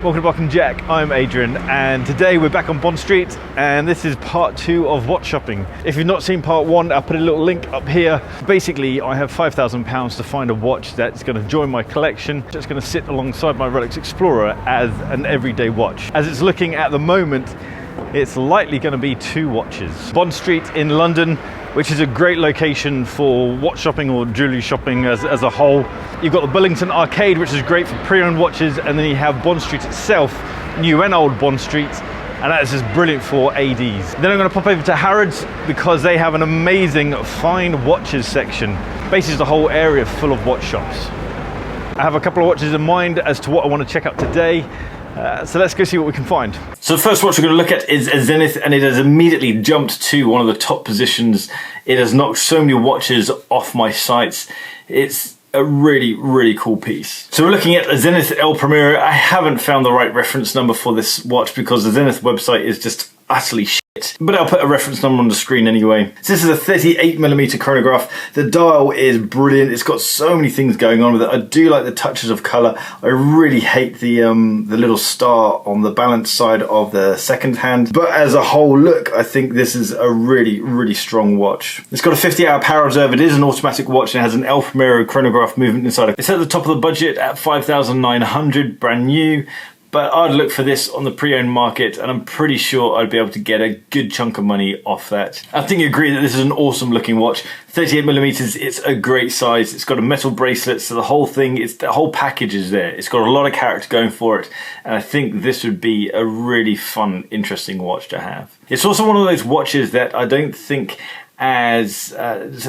Welcome to Buck & Jack, I'm Adrian, and today we're back on Bond Street, and this is part 2 of watch shopping. If you've not seen part 1, I'll put a little link up here. Basically, I have £5,000 to find a watch that's going to join my collection, that's going to sit alongside my Rolex Explorer as an everyday watch. As it's looking at the moment, it's likely going to be 2 watches. Bond Street in London, which is a great location for watch shopping or jewellery shopping as a whole. You've got the Bullington Arcade, which is great for pre-owned watches, and then you have Bond Street itself, new and old Bond Street, and that is just brilliant for ADs. Then I'm going to pop over to Harrods because they have an amazing fine watches section. Basically, the whole area full of watch shops. I have a couple of watches in mind as to what I want to check out today. So let's go see what we can find. So the first watch we're going to look at is a Zenith, and it has immediately jumped to one of the top positions. It has knocked so many watches off my sights. It's a really cool piece. So we're looking at a Zenith El Primero. I haven't found the right reference number for this watch because the Zenith website is just utterly shit. But I'll put a reference number on the screen anyway. So this is a 38mm chronograph. The dial is brilliant. It's got so many things going on with it. I do like the touches of colour. I really hate the little star on the balance side of the second hand. But as a whole look, I think this is a really strong watch. It's got a 50-hour power reserve. It is an automatic watch and it has an El Primero chronograph movement inside it. It's at the top of the budget at $5,900, brand new. But I'd look for this on the pre-owned market, and I'm pretty sure I'd be able to get a good chunk of money off that. I think you agree that this is an awesome looking watch. 38mm, it's a great size. It's got a metal bracelet, so the whole thing, the whole package is there. It's got a lot of character going for it, and I think this would be a really fun, interesting watch to have. It's also one of those watches that I don't think, as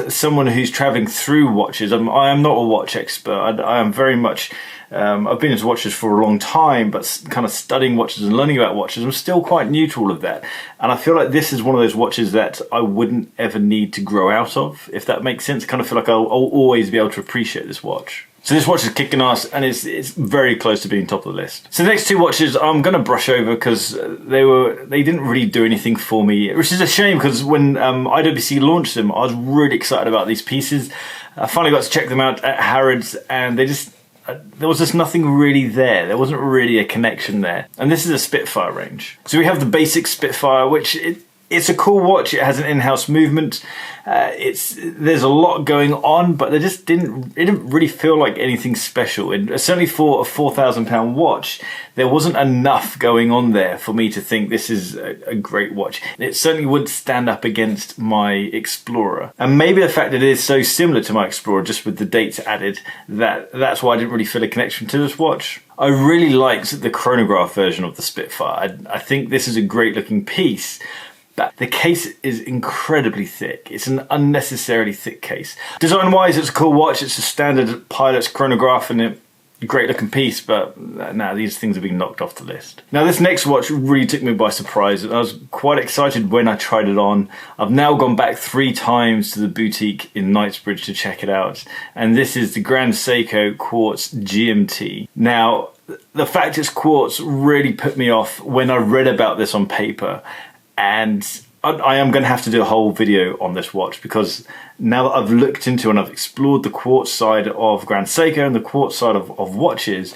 someone who's traveling through watches, I am not a watch expert. I am very much, I've been into watches for a long time, but kind of studying watches and learning about watches, I'm still quite new to all of that. And I feel like this is one of those watches that I wouldn't ever need to grow out of, if that makes sense. I kind of feel like I'll always be able to appreciate this watch. So this watch is kicking ass, and it's very close to being top of the list. So the next 2 watches I'm going to brush over because they didn't really do anything for me, which is a shame because when IWC launched them, I was really excited about these pieces. I finally got to check them out at Harrods, and there was just nothing really there. There wasn't really a connection there. And this is a Spitfire range. So we have the basic Spitfire, which it's a cool watch. It has an in-house movement. There's a lot going on, but it didn't really feel like anything special. Certainly for a £4,000 watch, there wasn't enough going on there for me to think this is a great watch. It certainly wouldn't stand up against my Explorer. And maybe the fact that it is so similar to my Explorer, just with the dates added, that's why I didn't really feel a connection to this watch. I really liked the chronograph version of the Spitfire. I think this is a great looking piece. But the case is incredibly thick. It's an unnecessarily thick case. Design-wise, it's a cool watch. It's a standard pilot's chronograph and a great looking piece, but now these things have been knocked off the list. Now this next watch really took me by surprise, and I was quite excited when I tried it on. I've now gone back 3 times to the boutique in Knightsbridge to check it out, and this is the Grand Seiko Quartz GMT. Now, the fact it's quartz really put me off when I read about this on paper. And I am going to have to do a whole video on this watch because now that I've looked into and I've explored the quartz side of Grand Seiko and the quartz side of watches,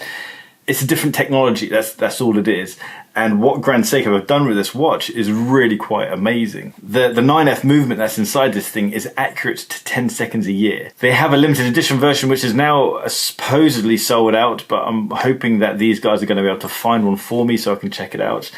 it's a different technology. That's all it is. And what Grand Seiko have done with this watch is really quite amazing. The 9F movement that's inside this thing is accurate to 10 seconds a year. They have a limited edition version which is now supposedly sold out, but I'm hoping that these guys are going to be able to find one for me so I can check it out.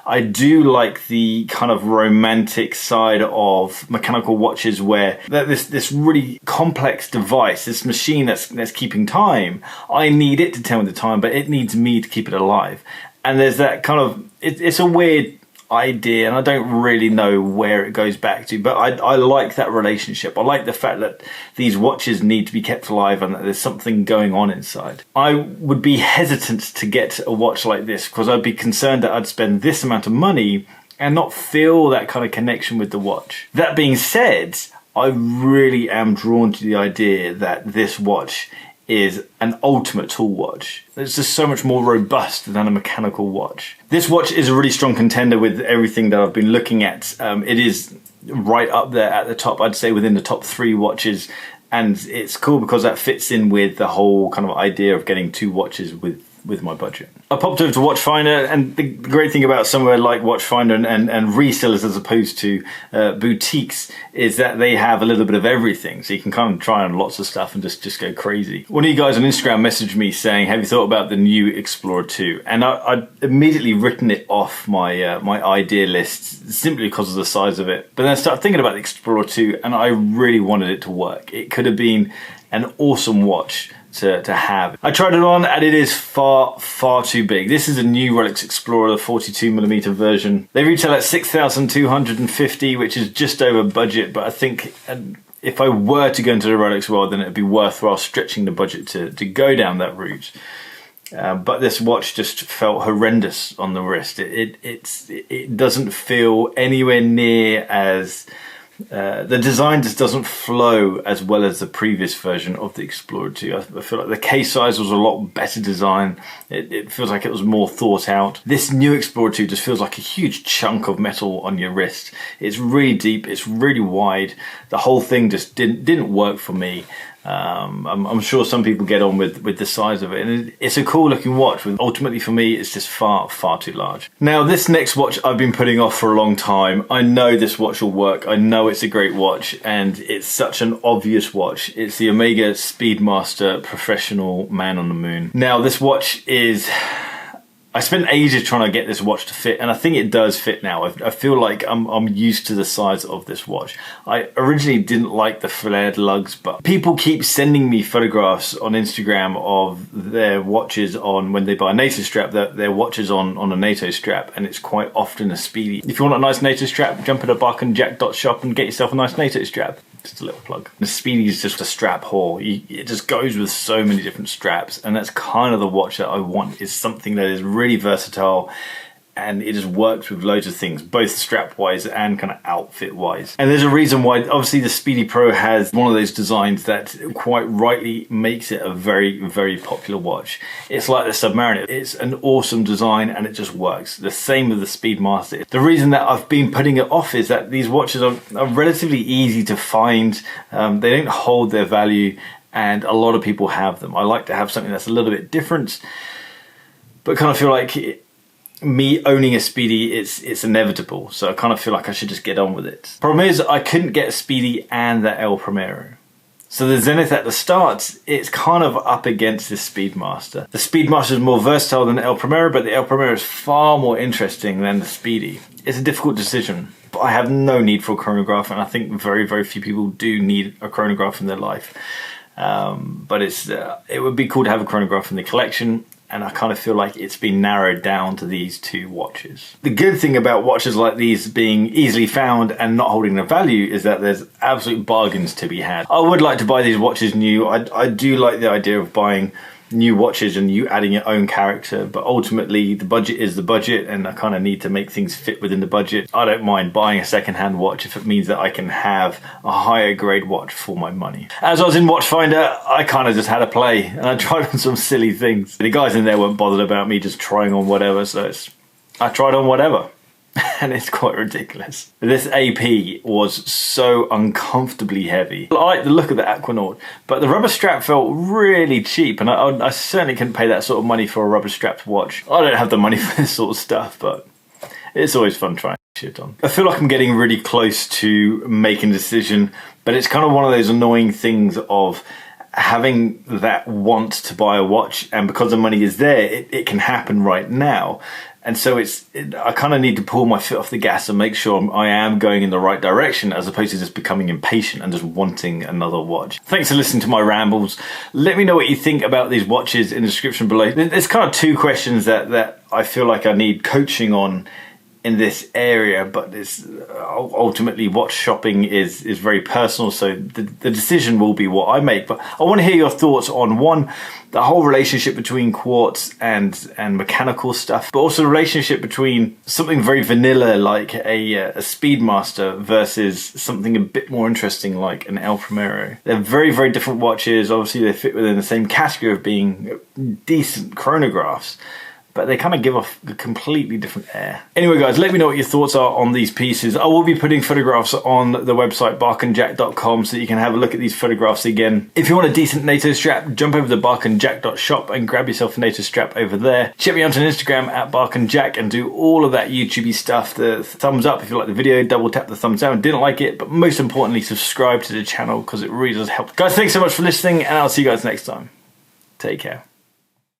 I do like the kind of romantic side of mechanical watches where this really complex device, this machine that's keeping time, I need it to tell me the time, but it needs me to keep it alive. And there's that kind of, it's a weird idea, and I don't really know where it goes back to, but I like that relationship. I like the fact that these watches need to be kept alive and that there's something going on inside. I would be hesitant to get a watch like this because I'd be concerned that I'd spend this amount of money and not feel that kind of connection with the watch. That being said, I really am drawn to the idea that this watch is an ultimate tool watch. It's just so much more robust than a mechanical watch. This watch is a really strong contender with everything that I've been looking at. It is right up there at the top, I'd say within the top 3 watches, and it's cool because that fits in with the whole kind of idea of getting 2 watches with with my budget. I popped over to Watchfinder, and the great thing about somewhere like Watchfinder and resellers as opposed to boutiques is that they have a little bit of everything. So you can kind of try on lots of stuff and just go crazy. One of you guys on Instagram messaged me saying, have you thought about the new Explorer II? And I'd immediately written it off my my idea list simply because of the size of it. But then I started thinking about the Explorer II, and I really wanted it to work. It could have been an awesome watch to have. I tried it on and it is far too big. This is a new Rolex Explorer, the 42mm version. They retail at 6,250, which is just over budget, but I think if I were to go into the Rolex world, then it'd be worthwhile stretching the budget to go down that route. But this watch just felt horrendous on the wrist. It doesn't feel anywhere near as the design just doesn't flow as well as the previous version of the Explorer II. I feel like the case size was a lot better design. It feels like it was more thought out. This new Explorer II just feels like a huge chunk of metal on your wrist. It's really deep, it's really wide. The whole thing just didn't work for me. I'm sure some people get on with the size of it, and it's a cool looking watch, but ultimately for me it's just far too large. Now this next watch I've been putting off for a long time. I know this watch will work, I know it's a great watch, and it's such an obvious watch. It's the Omega Speedmaster Professional Man on the Moon. Now this watch is... I spent ages trying to get this watch to fit, and I think it does fit now. I feel like I'm used to the size of this watch. I originally didn't like the flared lugs, but people keep sending me photographs on Instagram of their watches on, when they buy a NATO strap, their watches on a NATO strap, and it's quite often a Speedy. If you want a nice NATO strap, jump at a Buck and Jack Dot shop and get yourself a nice NATO strap. Just a little plug. The Speedy is just a strap whore. It just goes with so many different straps, and that's kind of the watch that I want, is something that is really versatile, and it just works with loads of things, both strap wise and kind of outfit wise. And there's a reason why. Obviously the Speedy Pro has one of those designs that quite rightly makes it a very popular watch. It's like the Submariner. It's an awesome design and it just works. The same with the Speedmaster. The reason that I've been putting it off is that these watches are relatively easy to find. They don't hold their value, and a lot of people have them. I like to have something that's a little bit different, but kind of feel like me owning a Speedy, it's inevitable. So I kind of feel like I should just get on with it. Problem is, I couldn't get a Speedy and the El Primero. So the Zenith at the start, it's kind of up against this Speedmaster. The Speedmaster is more versatile than the El Primero, but the El Primero is far more interesting than the Speedy. It's a difficult decision, but I have no need for a chronograph, and I think very few people do need a chronograph in their life. But it would be cool to have a chronograph in the collection, and I kind of feel like it's been narrowed down to these two watches. The good thing about watches like these being easily found and not holding their value is that there's absolute bargains to be had. I would like to buy these watches new. I do like the idea of buying new watches and you adding your own character, but ultimately the budget is the budget, and I kind of need to make things fit within the budget. I don't mind buying a second-hand watch if it means that I can have a higher grade watch for my money. As I was in Watchfinder, I kind of just had a play and I tried on some silly things. The guys in there weren't bothered about me just trying on whatever, so I tried on whatever. And it's quite ridiculous. This AP was so uncomfortably heavy. I like the look of the Aquanaut, but the rubber strap felt really cheap, and I certainly couldn't pay that sort of money for a rubber strapped watch. I don't have the money for this sort of stuff, but it's always fun trying shit on. I feel like I'm getting really close to making a decision, but it's kind of one of those annoying things of having that want to buy a watch, and because the money is there, it can happen right now. And so I kind of need to pull my foot off the gas and make sure I am going in the right direction, as opposed to just becoming impatient and just wanting another watch. Thanks for listening to my rambles. Let me know what you think about these watches in the description below. There's kind of two questions that I feel like I need coaching on in this area, but it's ultimately watch shopping is very personal, so the decision will be what I make. But I want to hear your thoughts on, one, the whole relationship between quartz and mechanical stuff, but also the relationship between something very vanilla like a Speedmaster versus something a bit more interesting like an El Primero. They're very different watches. Obviously they fit within the same category of being decent chronographs, but they kind of give off a completely different air. Anyway guys, let me know what your thoughts are on these pieces. I will be putting photographs on the website barkandjack.com so that you can have a look at these photographs again. If you want a decent NATO strap, jump over to barkandjack.shop and grab yourself a NATO strap over there. Check me out on Instagram at barkandjack and do all of that YouTubey stuff. The thumbs up if you like the video, double tap the thumbs down, didn't like it, but most importantly subscribe to the channel because it really does help. Guys, thanks so much for listening and I'll see you guys next time. Take care.